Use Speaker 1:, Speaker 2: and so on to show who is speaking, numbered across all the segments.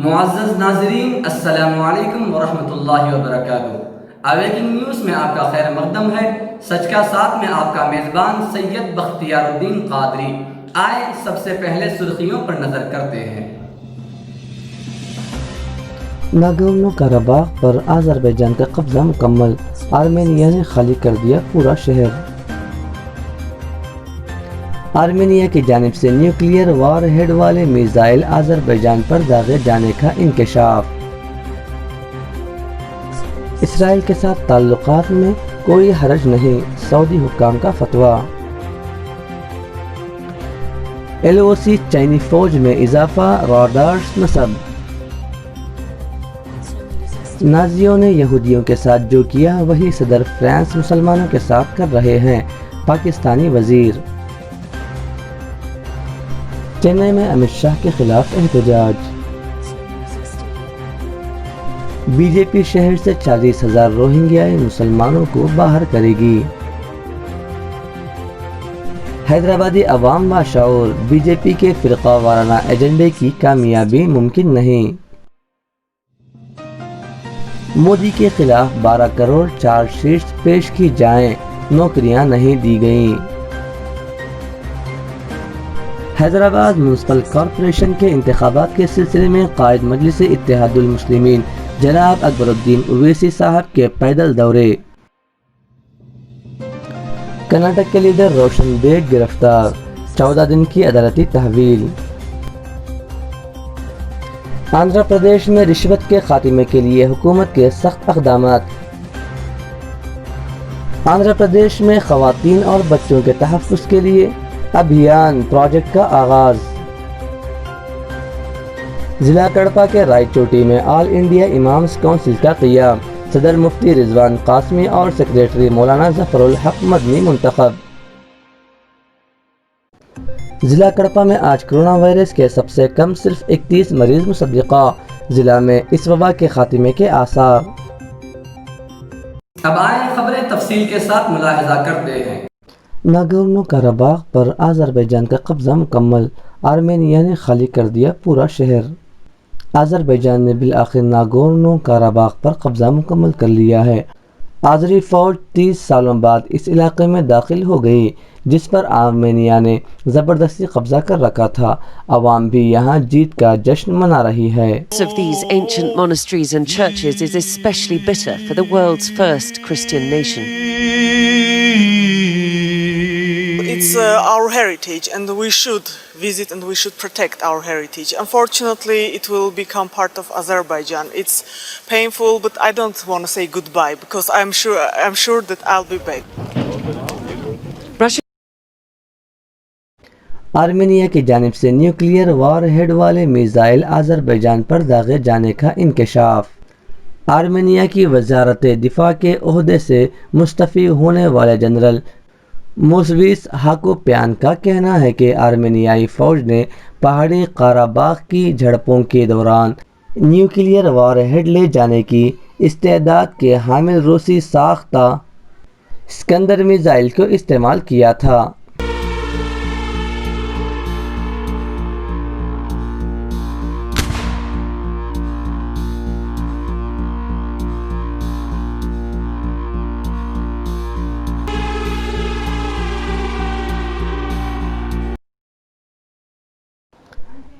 Speaker 1: معزز ناظرین، السلام علیکم ورحمۃ اللہ وبرکاتہ۔ اویکنگ نیوز میں آپ کا خیر مقدم ہے۔ سچ کا ساتھ میں آپ کا میزبان سید بختیار الدین قادری۔ آئے سب سے پہلے سرخیوں پر نظر کرتے ہیں۔
Speaker 2: ناگورنو کاراباخ پر آذربائیجان کا قبضہ مکمل، آرمینیا نے خالی کر دیا پورا شہر۔ آرمینیا کی جانب سے نیوکلیئر وار ہیڈ والے میزائل آذربائیجان پر داغے جانے کا انکشاف۔ اسرائیل کے ساتھ تعلقات میں کوئی حرج نہیں، سعودی حکام کا فتویٰ۔ LOC چینی فوج میں اضافہ، راڈارز نصب۔ نازیوں نے یہودیوں کے ساتھ جو کیا وہی صدر فرانس مسلمانوں کے ساتھ کر رہے ہیں، پاکستانی وزیر۔ چنئی میں امت شاہ کے خلاف احتجاج۔ بی جے پی شہر سے 40,000 روہنگیائی مسلمانوں کو باہر کرے گی۔ حیدرآبادی عوام باشعور، بی جے پی کے فرقہ وارانہ ایجنڈے کی کامیابی ممکن نہیں۔ مودی کے خلاف 12 کروڑ چارج شیٹس پیش کی جائیں، نوکریاں نہیں دی گئیں۔ حیدرآباد میونسپل کارپوریشن کے انتخابات کے سلسلے میں قائد مجلس اتحاد المسلمین جناب اکبر الدین اویسی صاحب کے پیدل دورے۔ کرناٹک کے لیڈر روشن بیگ گرفتار، 14 دن کی عدالتی تحویل۔ آندھرا پردیش میں رشوت کے خاتمے کے لیے حکومت کے سخت اقدامات۔ آندھرا پردیش میں خواتین اور بچوں کے تحفظ کے لیے ابھیان پروجیکٹ کا آغاز۔ ضلع کڑپا کے رائے چوٹی میں آل انڈیا امامز کونسل کا قیام، صدر مفتی رضوان قاسمی اور سیکریٹری مولانا ظفر الحق مدنی منتخب۔ ضلع کڑپا میں آج کرونا وائرس کے سب سے کم صرف 31 مریض مصدقہ، ضلع میں اس وبا کے خاتمے کے آثار۔
Speaker 1: اب آئیں خبریں تفصیل کے ساتھ ملاحظہ کرتے ہیں۔
Speaker 2: ناگورنو کاراباخ پر آذربائیجان کا قبضہ مکمل، آرمینیا نے خالی کر دیا پورا شہر۔ آذربائیجان نے بالآخر ناگورنو کاراباخ پر قبضہ مکمل کر لیا ہے۔ آذری فوج 30 سالوں بعد اس علاقے میں داخل ہو گئی جس پر آرمینیا نے زبردستی قبضہ کر رکھا تھا۔ عوام بھی یہاں جیت کا جشن منا رہی ہے۔
Speaker 3: of these ancient monasteries and churches is especially bitter for the world's first Christian nation.
Speaker 4: It's our heritage and we should visit and we should protect our heritage. Unfortunately, it will become part of Azerbaijan. It's painful, but I don't want to say goodbye because I'm sure that I'll be back.
Speaker 2: Armenia کی جانب سے nuclear war had والے missile Azerbaijan پر داغے جانے کا انکشاف۔ Armenia کی وزارت دفاع کے عہدے سے مستعفی ہونے والے جنرل موسویس ہاکوپیان کا کہنا ہے کہ آرمینیائی فوج نے پہاڑی قاراباخ کی جھڑپوں کے دوران نیوکلیئر وار ہیڈ لے جانے کی استعداد کے حامل روسی ساختہ اسکندر میزائل کو استعمال کیا تھا۔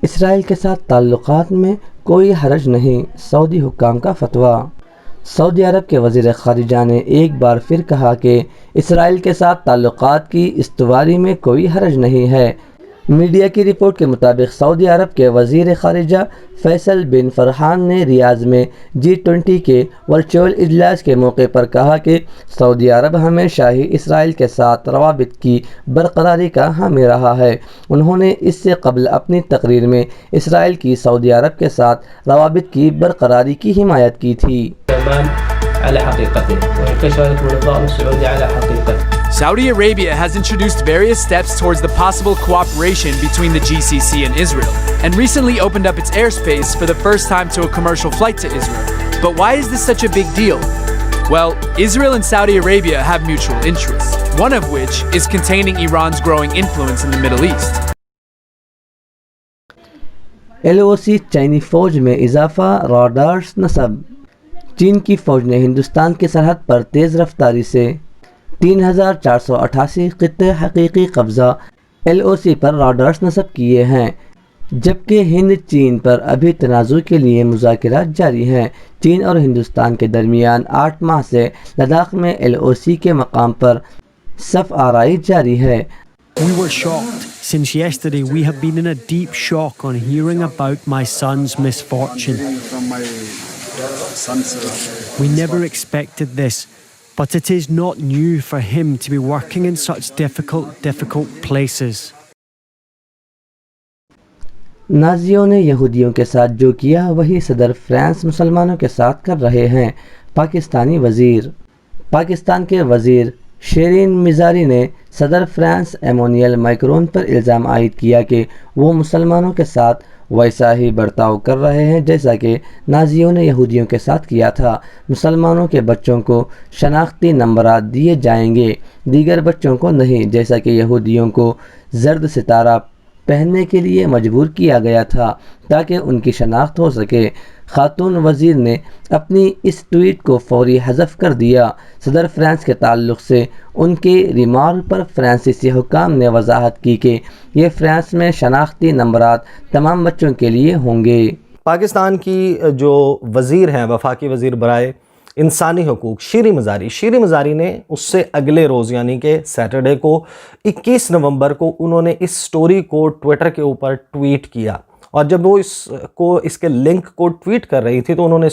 Speaker 2: اسرائیل کے ساتھ تعلقات میں کوئی حرج نہیں، سعودی حکام کا فتویٰ۔ سعودی عرب کے وزیر خارجہ نے ایک بار پھر کہا کہ اسرائیل کے ساتھ تعلقات کی استواری میں کوئی حرج نہیں ہے۔ میڈیا کی رپورٹ کے مطابق سعودی عرب کے وزیر خارجہ فیصل بن فرحان نے ریاض میں G20 کے ورچوئل اجلاس کے موقع پر کہا کہ سعودی عرب ہمیشہ ہی اسرائیل کے ساتھ روابط کی برقراری کا حامی رہا ہے۔ انہوں نے اس سے قبل اپنی تقریر میں اسرائیل کی سعودی عرب کے ساتھ روابط کی برقراری کی حمایت کی تھی۔
Speaker 5: Saudi Arabia has introduced various steps towards the possible cooperation between the GCC and Israel, and recently opened up its airspace for the first time to a commercial flight to Israel. But why is this such a big deal? Well, Israel and Saudi Arabia have mutual interests, one of which is containing Iran's growing influence in the Middle East.
Speaker 2: LOC چینی فوج میں اضافہ، راڈارز نصب۔ چین کی فوج نے ہندوستان کی سرحد پر تیز رفتاری سے 3488 خطے حقیقی قبضہ LOC پر راڈارز نصب کیے ہیں، جبکہ ہند چین پر ابھی تنازع کے لیے مذاکرات جاری ہیں۔ چین اور ہندوستان کے درمیان 8 ماہ سے لداخ میں LOC کے مقام پر صف آرائی جاری ہے۔
Speaker 6: We were shocked. Since yesterday, we have been in a deep shock on hearing about my son's misfortune. We never expected this, but it is not new for him to be working in such difficult places.
Speaker 2: نازیوں نے یہودیوں کے ساتھ جو کیا وہی صدر France مسلمانوں کے ساتھ کر رہے ہیں۔ پاکستان کے وزیر شیرین مزاری نے صدر فرانس ایمانوئل میکرون پر الزام عائد کیا کہ وہ مسلمانوں کے ساتھ ویسا ہی برتاؤ کر رہے ہیں جیسا کہ نازیوں نے یہودیوں کے ساتھ کیا تھا۔ مسلمانوں کے بچوں کو شناختی نمبرات دیے جائیں گے، دیگر بچوں کو نہیں، جیسا کہ یہودیوں کو زرد ستارہ پہننے کے لیے مجبور کیا گیا تھا تاکہ ان کی شناخت ہو سکے۔ خاتون وزیر نے اپنی اس ٹویٹ کو فوری حذف کر دیا۔ صدر فرانس کے تعلق سے ان کے ریمارک پر فرانسیسی حکام نے وضاحت کی کہ یہ فرانس میں شناختی نمبرات تمام بچوں کے لیے ہوں گے۔
Speaker 7: پاکستان کی جو وزیر ہیں، وفاقی وزیر برائے انسانی حقوق شیریں مزاری نے اس سے اگلے روز یعنی کہ سیٹرڈے کو 21 نومبر کو انہوں نے اس سٹوری کو ٹویٹر کے اوپر ٹویٹ کیا، اور جب وہ اس کے لنک کو ٹویٹ کر رہی تھی تو انہوں نے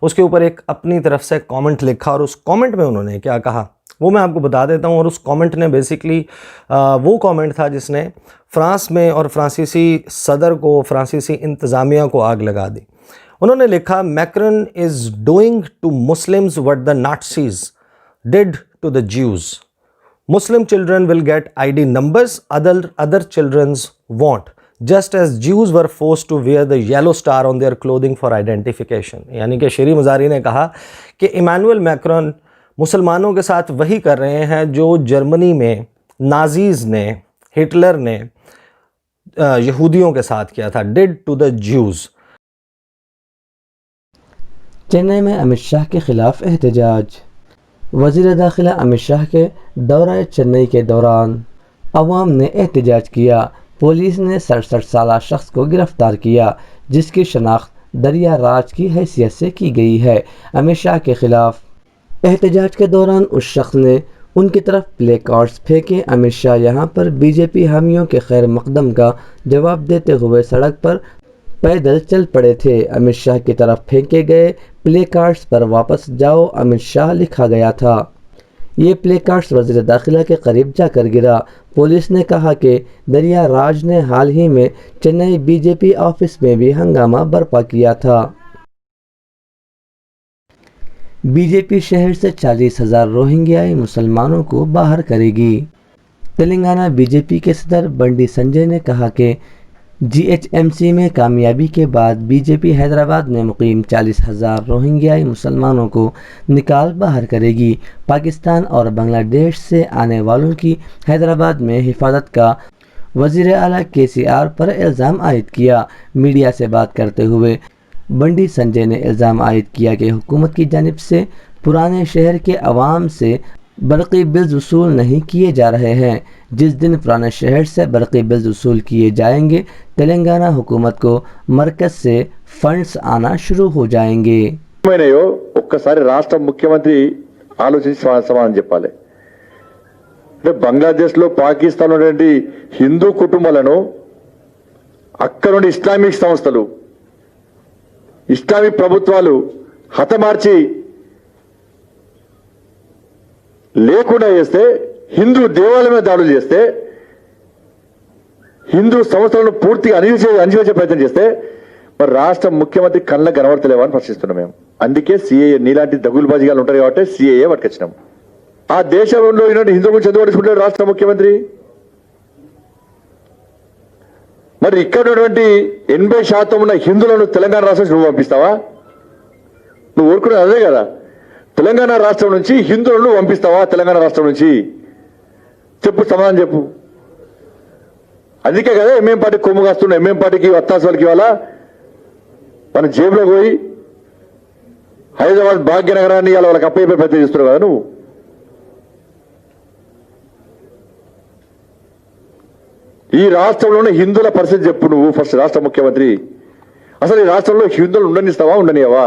Speaker 7: اس کے اوپر ایک اپنی طرف سے کامنٹ لکھا، اور اس کامنٹ میں انہوں نے کیا کہا وہ میں آپ کو بتا دیتا ہوں۔ اور اس کامنٹ نے بیسیکلی وہ کامنٹ تھا جس نے فرانس میں اور فرانسیسی صدر کو، فرانسیسی انتظامیہ کو آگ لگا دی۔ انہوں نے لکھا، Macron is doing to Muslims what the Nazis did to the Jews. Muslim children will get ID numbers, other children's won't. Just as Jews were forced to wear the yellow star on their clothing for identification. یعنی کہ شیریں مزاری نے کہا کہ Emmanuel Macron مسلمانوں کے ساتھ وہی کر رہے ہیں جو جرمنی میں نازیز نے، ہٹلر نے یہودیوں کے ساتھ کیا تھا. Did to the Jews.
Speaker 2: Chennai میں امت شاہ کے خلاف احتجاج. وزیر داخلہ امت شاہ کے دورہ چنئی کے دوران عوام نے احتجاج کیا. پولیس نے 67 سالہ شخص کو گرفتار کیا جس کی شناخت دریا راج کی حیثیت سے کی گئی ہے. امت شاہ کے خلاف احتجاج کے دوران اس شخص نے ان کی طرف پلے کارڈز پھینکے. امت شاہ یہاں پر بی جے پی حامیوں کے خیر مقدم کا جواب دیتے ہوئے سڑک پر پیدل چل پڑے تھے. امت شاہ کی طرف پھینکے گئے پلے کارڈز پر واپس جاؤ امت شاہ لکھا گیا تھا. یہ پلے کارڈز وزیر داخلہ کے قریب جا کر گرا. پولیس نے کہا کہ دریا راج نے حال ہی میں Chennai B J P office میں بھی ہنگامہ برپا کیا تھا. بی جے پی شہر سے 40,000 روہنگیائی مسلمانوں کو باہر کرے گی. تلنگانہ بی جے پی کے صدر بنڈی سنجے نے کہا کہ GHMC میں کامیابی کے بعد بی جے پی حیدرآباد میں مقیم 40,000 روہنگیائی مسلمانوں کو نکال باہر کرے گی. پاکستان اور بنگلہ دیش سے آنے والوں کی حیدرآباد میں حفاظت کا وزیر اعلیٰ KCR پر الزام عائد کیا. میڈیا سے بات کرتے ہوئے بنڈی سنجے نے الزام عائد کیا کہ حکومت کی جانب سے پرانے شہر کے عوام سے برقی بلز وصول نہیں کیے جا رہے ہیں. جس دن پرانے شہر سے برقی بلز وصول کیے جائیں گے تلنگانہ حکومت کو مرکز سے فنڈز آنا شروع ہو جائیں گے.
Speaker 8: ఒక్కసారి రాష్ట్ర ముఖ్యమంత్రి ఆలోచించి సమాధానం చెప్పాలి. అంటే బంగ్లాదేశ్లో పాకిస్తాన్ ఉన్నటువంటి హిందూ కుటుంబాలను అక్కడ నుండి ఇస్లామిక్ సంస్థలు ఇస్లామిక్ ప్రభుత్వాలు హతమార్చి లేకుండా చేస్తే, హిందూ దేవాలయం మీద దాడులు చేస్తే, హిందూ సంస్థలను పూర్తిగా అణిచివేసే ప్రయత్నం చేస్తే మరి రాష్ట్ర ముఖ్యమంత్రి కళ్ళ కనబడతలేవా అని ప్రశ్నిస్తున్నాం మేము. అందుకే సిఏఏ నీలాంటి దగులుబాజీగాలు ఉంటారు కాబట్టి సిఏఏ పట్టుకొచ్చినాం. ఆ దేశంలో ఉన్నటువంటి హిందూ గురించి ఎందుకు పట్టించుకుంటాడు రాష్ట్ర ముఖ్యమంత్రి? మరి ఇక్కడ ఉన్నటువంటి 80% ఉన్న హిందువులను తెలంగాణ రాష్ట్రం నువ్వు పంపిస్తావా? నువ్వు ఊరుకునేది అదే కదా. తెలంగాణ రాష్ట్రం నుంచి హిందువులను పంపిస్తావా? తెలంగాణ రాష్ట్రం నుంచి చెప్పు, సమాధానం చెప్పు. అందుకే కదా ఎంఎం పార్టీ కొమ్ము కాస్తున్న ఎంఎం పార్టీకి వత్తాసు వాళ్ళకి ఇవాళ మన జేబులో పోయి హైదరాబాద్ భాగ్యనగరాన్ని ఇవాళ వాళ్ళకి అప్పయ్యే ప్రయత్నం చేస్తున్నావు కదా నువ్వు. ఈ రాష్ట్రంలోనే హిందువుల పరిస్థితి చెప్పు నువ్వు ఫస్ట్ రాష్ట్ర ముఖ్యమంత్రి. అసలు ఈ రాష్ట్రంలో హిందువులు ఉండనిస్తావా ఉండనియవా?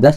Speaker 2: 10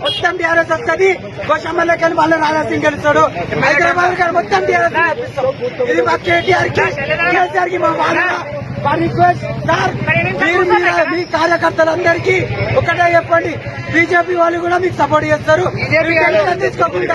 Speaker 9: మొత్తం టీఆర్ఎస్ వస్తుంది. గోషమ్మలకి మళ్ళీ రాజాసింగ్ గెలుస్తాడు. హైదరాబాద్ గారు మొత్తం టీఆర్ఎస్ ఇది మా కేటీఆర్ కి మా మా రిక్వెస్ట్ సార్, మీరు మీ కార్యకర్తలందరికీ ఒకటే చెప్పండి, బీజేపీ వాళ్ళు కూడా మీకు సపోర్ట్ చేస్తారు. తీసుకోకుండా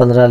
Speaker 2: 15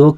Speaker 2: 2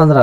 Speaker 2: 15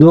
Speaker 2: 2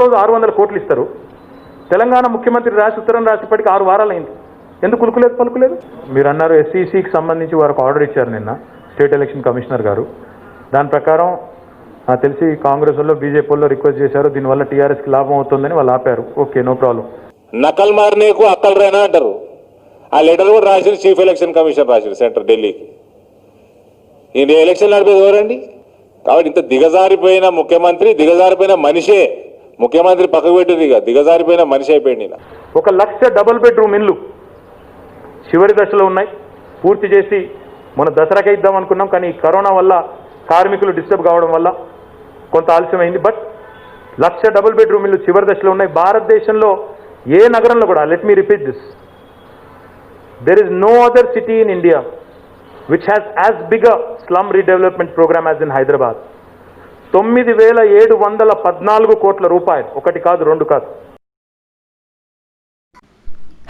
Speaker 10: 600 కోట్లు ఇస్తారు. తెలంగాణ ముఖ్యమంత్రి రాసి ఉత్తరం రాసిప్పటికి 6 వారాలైంది. ఎందుకు కులుకులేదు పలుకులేదు? మీరు అన్నారు ఎస్సీసీకి సంబంధించి వారికి ఆర్డర్ ఇచ్చారు నిన్న స్టేట్ ఎలక్షన్ కమిషనర్ గారు. దాని ప్రకారం నాకు తెలిసి కాంగ్రెస్ వాళ్ళు బీజేపీ వాళ్ళు రిక్వెస్ట్ చేశారు, దీనివల్ల టీఆర్ఎస్కి లాభం అవుతుందని వాళ్ళు ఆపారు. Okay, no problem.
Speaker 11: నకల్ మారనేకు అక్కలు రేనా అంటారు. ఆ లెటర్ కూడా రాసిన చీఫ్ ఎలక్షన్ కమిషన్ రాసిన సెంటర్ ఢిల్లీకి. ఈయన ఎలక్షన్ నడిపేది ఎవరండి? కాబట్టి ఇంత దిగజారిపోయిన ముఖ్యమంత్రి, దిగజారిపోయిన మనిషే. ముఖ్యమంత్రి పక్కకు పెట్టింది ఇక దిగజారిపోయిన మనిషి అయిపోయింది.
Speaker 10: 1 లక్ష డబుల్ బెడ్రూమ్ ఇల్లు చివరి దశలో ఉన్నాయి. పూర్తి చేసి మన దసరాకే ఇద్దాం అనుకున్నాం, కానీ కరోనా వల్ల కార్మికులు డిస్టర్బ్ కావడం వల్ల కొంత ఆలస్యమైంది. బట్ 1 లక్ష డబుల్ బెడ్రూమ్ ఇల్లు చివరి దశలో ఉన్నాయి. భారతదేశంలో ఏ నగరంలో కూడా, let me repeat this, there is no other city in India which has as big a slum redevelopment programme as in Hyderabad. 9,714 కోట్ల రూపాయలు, ఒకటి కాదు రెండు కాదు.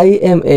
Speaker 2: IMA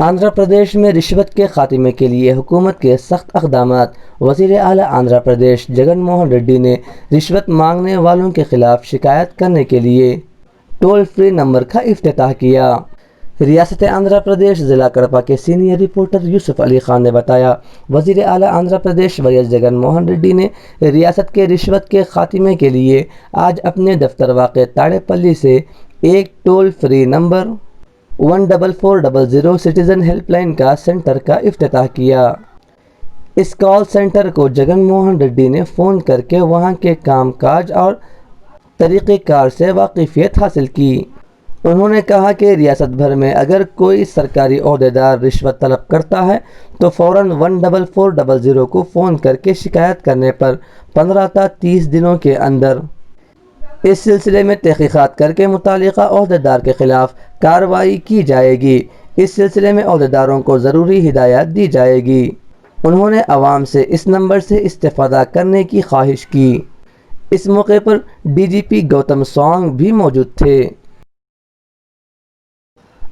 Speaker 2: آندھرا پردیش میں رشوت کے خاتمے کے لیے حکومت کے سخت اقدامات۔ وزیر اعلیٰ آندھرا پردیش جگن موہن ریڈی نے رشوت مانگنے والوں کے خلاف شکایت کرنے کے لیے ٹول فری نمبر کا افتتاح کیا۔ ریاست آندھرا پردیش ضلع کڑپا کے سینئر رپورٹر یوسف علی خان نے بتایا، وزیر اعلیٰ آندھرا پردیش وائس جگن موہن ریڈی نے ریاست کے رشوت کے خاتمے کے لیے آج اپنے دفتر واقع تاڑے پلی سے ایک toll free number 14400 citizen help line کا سینٹر کا افتتاح کیا۔ اس کال سینٹر کو جگن موہن ریڈی نے فون کر کے وہاں کے کام کاج اور طریقہ کار سے واقفیت حاصل کی۔ انہوں نے کہا کہ ریاست بھر میں اگر کوئی سرکاری عہدیدار رشوت طلب کرتا ہے تو فوراً 14400 کو فون کر کے شکایت کرنے پر 15 تا 30 دنوں کے اندر اس سلسلے میں تحقیقات کر کے متعلقہ عہدیدار کے خلاف کارروائی کی جائے گی۔ اس سلسلے میں عہدیداروں کو ضروری ہدایات دی جائے گی۔ انہوں نے عوام سے اس نمبر سے استفادہ کرنے کی خواہش کی۔ اس موقع پر ڈی جی پی گوتم سوانگ بھی موجود تھے۔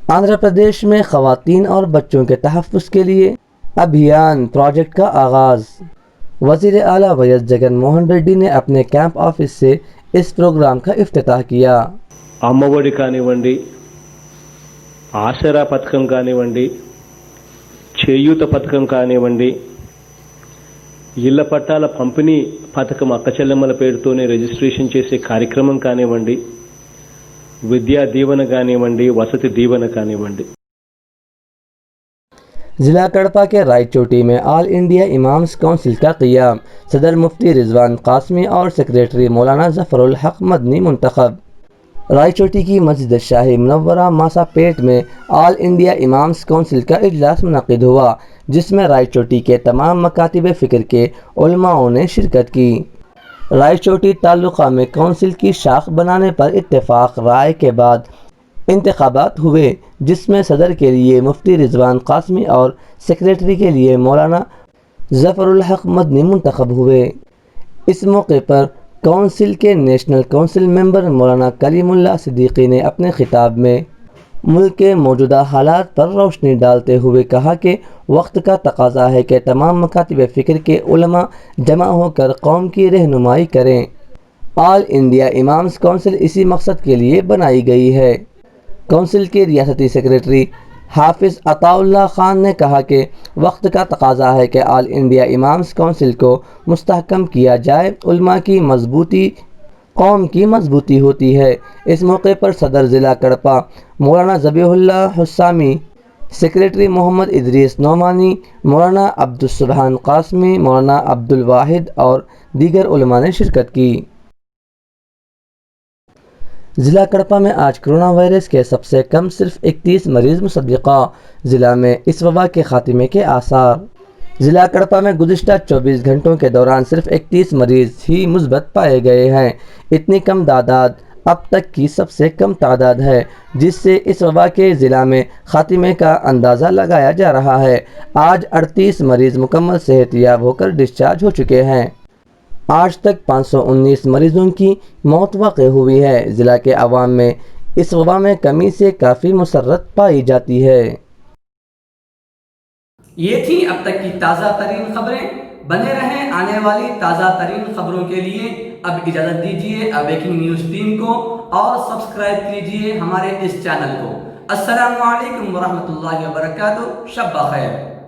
Speaker 2: آندھرا پردیش میں خواتین اور بچوں کے تحفظ کے لیے ابھیان پروجیکٹ کا آغاز۔ وزیر اعلیٰ وائس جگن موہن ریڈی نے اپنے کیمپ آفس سے اس پروگرام کا افتتاح کیا۔
Speaker 12: అమ్మఒడి కానివ్వండి, ఆసరా పథకం కానివ్వండి, చేయూత పథకం కానివ్వండి, ఇళ్ల పట్టాల పంపిణీ పథకం అక్కచెల్లెమ్మల పేరుతోనే రిజిస్ట్రేషన్ చేసే కార్యక్రమం కానివ్వండి, విద్యా దీవెన కానివ్వండి, వసతి దీవెన కానివ్వండి।
Speaker 2: ضلع کڑپا کے رائے چوٹی میں آل انڈیا امامز کونسل کا قیام۔ صدر مفتی رضوان قاسمی اور سیکریٹری مولانا ظفر الحق مدنی منتخب۔ رائے چوٹی کی مسجد شاہی منورہ ماسا پیٹ میں آل انڈیا امامز کونسل کا اجلاس منعقد ہوا، جس میں رائے چوٹی کے تمام مکاتب فکر کے علماءوں نے شرکت کی۔ رائے چوٹی تعلقہ میں کونسل کی شاخ بنانے پر اتفاق رائے کے بعد انتخابات ہوئے، جس میں صدر کے لیے مفتی رضوان قاسمی اور سیکریٹری کے لیے مولانا ظفر الحق مدنی منتخب ہوئے۔ اس موقع پر کونسل کے نیشنل کونسل ممبر مولانا کلیم اللہ صدیقی نے اپنے خطاب میں ملک کے موجودہ حالات پر روشنی ڈالتے ہوئے کہا کہ وقت کا تقاضا ہے کہ تمام مکاتب فکر کے علماء جمع ہو کر قوم کی رہنمائی کریں۔ آل انڈیا امامز کونسل اسی مقصد کے لیے بنائی گئی ہے۔ کونسل کے ریاستی سیکریٹری حافظ عطا اللہ خان نے کہا کہ وقت کا تقاضا ہے کہ آل انڈیا امامز کونسل کو مستحکم کیا جائے۔ علماء کی مضبوطی قوم کی مضبوطی ہوتی ہے۔ اس موقع پر صدر ضلع کڑپا مولانا ذبیح اللہ حسامی، سیکریٹری محمد ادریس نعمانی، مولانا عبدالسبحان قاسمی، مولانا عبدالواحد اور دیگر علماء نے شرکت کی۔ ضلع کڑپا میں آج کرونا وائرس کے سب سے کم صرف 31 مریض مصدقہ۔ ضلع میں اس وبا کے خاتمے کے آثار۔ ضلع کڑپا میں گزشتہ 24 گھنٹوں کے دوران صرف 31 مریض ہی مثبت پائے گئے ہیں۔ اتنی کم تعداد اب تک کی سب سے کم تعداد ہے، جس سے اس وبا کے ضلع میں خاتمے کا اندازہ لگایا جا رہا ہے۔ آج 38 مریض مکمل صحت یاب ہو کر ڈسچارج ہو چکے ہیں۔ آج تک 519 مریضوں کی موت واقع ہوئی ہے۔ ضلع کے عوام میں اس وبا میں کمی سے کافی مسرت پائی جاتی ہے۔
Speaker 1: یہ تھی اب تک کی تازہ ترین خبریں۔ بنے رہیں آنے والی تازہ ترین خبروں کے لیے۔ اب اجازت دیجیے اویکنگ نیوز ٹیم کو اور سبسکرائب کیجیے ہمارے اس چینل کو۔ السلام علیکم ورحمۃ اللہ وبرکاتہ۔ شب بخیر۔